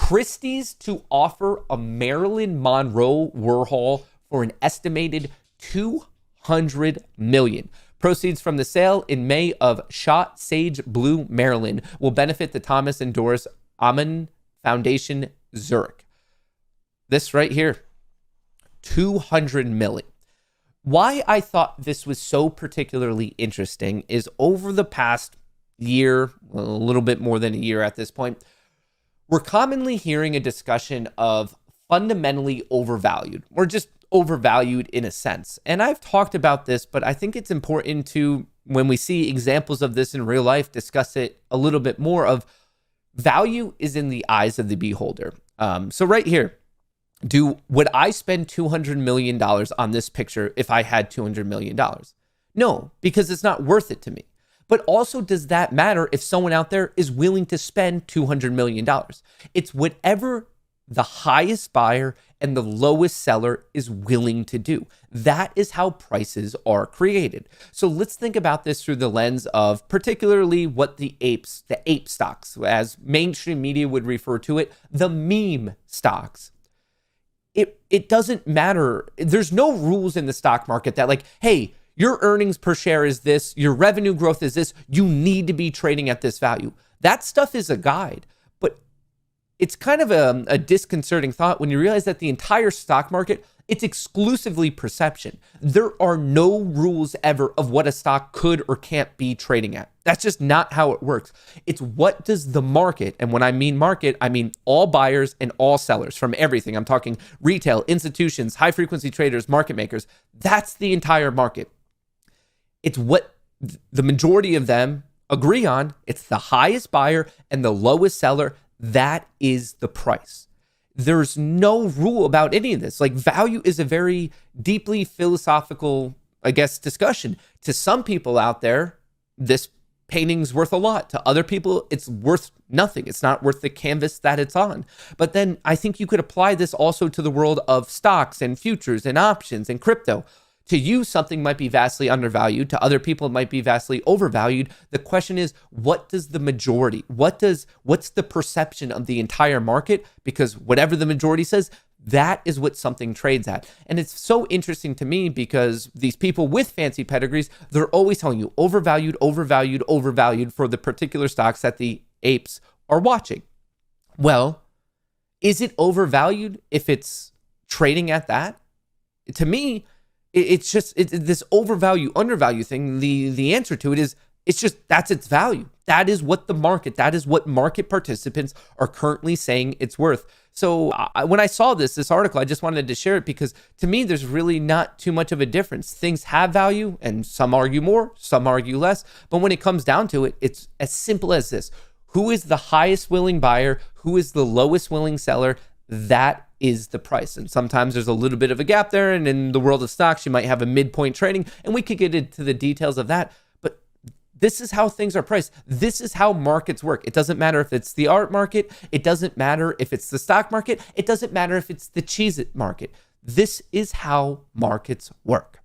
Christie's to offer a Marilyn Monroe Warhol for an estimated $200 million. Proceeds from the sale in May of Shot Sage Blue Marilyn will benefit the Thomas and Doris Amann Foundation, Zurich. This right here, $200 million. Why I thought this was so particularly interesting is over the past year, a little bit more than a year at this point, we're commonly hearing a discussion of fundamentally overvalued, or just overvalued in a sense. And I've talked about this, but I think it's important to, when we see examples of this in real life, discuss it a little bit more of value is in the eyes of the beholder. So right here, would I spend $200 million on this picture if I had $200 million? No, because it's not worth it to me. But also, does that matter if someone out there is willing to spend $200 million? It's whatever the highest buyer and the lowest seller is willing to do. That is how prices are created. So let's think about this through the lens of particularly what the ape stocks, as mainstream media would refer to it, the meme stocks. It doesn't matter. There's no rules in the stock market that like, hey, your earnings per share is this, your revenue growth is this, you need to be trading at this value. That stuff is a guide. But it's kind of a disconcerting thought when you realize that the entire stock market, it's exclusively perception. There are no rules ever of what a stock could or can't be trading at. That's just not how it works. It's what does the market, and when I mean market, I mean all buyers and all sellers from everything. I'm talking retail, institutions, high frequency traders, market makers. That's the entire market. It's what the majority of them agree on. It's the highest buyer and the lowest seller. That is the price. There's no rule about any of this. Like, value is a very deeply philosophical, I guess, discussion. To some people out there, this painting's worth a lot. To other people, it's worth nothing. It's not worth the canvas that it's on. But then I think you could apply this also to the world of stocks and futures and options and crypto. To you, something might be vastly undervalued. To other people, it might be vastly overvalued. The question is, what does the majority, what's the perception of the entire market? Because whatever the majority says, that is what something trades at. And it's so interesting to me because these people with fancy pedigrees, they're always telling you overvalued, overvalued, overvalued for the particular stocks that the apes are watching. Well, is it overvalued if it's trading at that? To me, it's just this overvalue, undervalue thing. The answer to it is it's just that's its value. That is what that is what market participants are currently saying it's worth. So when I saw this article, I just wanted to share it because to me, there's really not too much of a difference. Things have value and some argue more, some argue less. But when it comes down to it, it's as simple as this. Who is the highest willing buyer? Who is the lowest willing seller? That is the price. And sometimes there's a little bit of a gap there. And in the world of stocks, you might have a midpoint trading, and we could get into the details of that. But this is how things are priced. This is how markets work. It doesn't matter if it's the art market. It doesn't matter if it's the stock market. It doesn't matter if it's the Cheez-It market. This is how markets work.